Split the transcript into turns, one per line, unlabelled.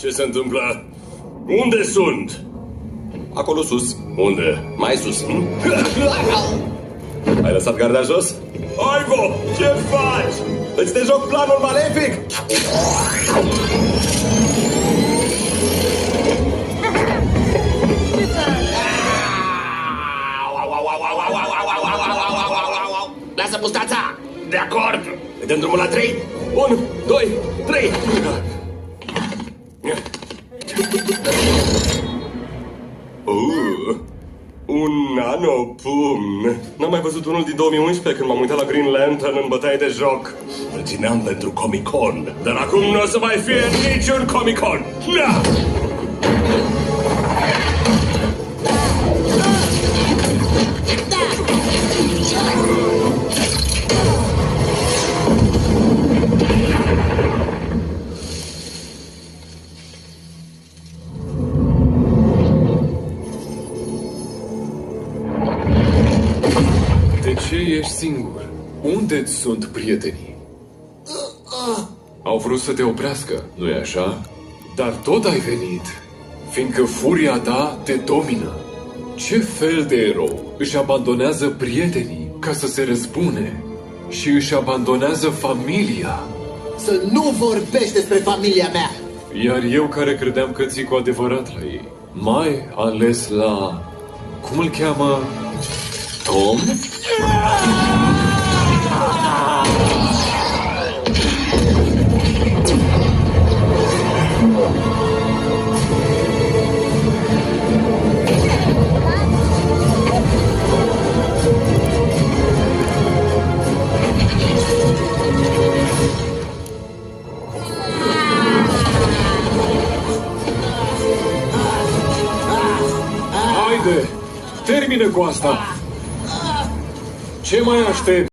Ce se întâmplă? Unde sunt?
Acolo sus.
Unde?
Mai sus.
Ai lăsat garda jos? Ivo, ce faci?
Îți te joc planul malefic?
Lasă mustața!
De acord. Vedem drumul la 3? 1, 2, 3. Un nanopumn. N-am mai văzut unul din 2011 când m-am uitat la Green Lantern în bătaie de joc. Îl țineam pentru Comic-Con. Dar acum nu o să mai fie niciun Comic-Con. Na!
De ce ești singur? Unde-ți sunt prietenii? Au vrut să te oprească, nu-i așa? Dar tot ai venit, fiindcă furia ta te domină. Ce fel de erou își abandonează prietenii ca să se răzbune și își abandonează familia?
Să nu vorbești despre familia mea!
Iar eu care credeam că ții cu adevărat la ei, mai ales la... cum îl cheamă? Tom? Haide! Termină cu asta! Ce mai aștept?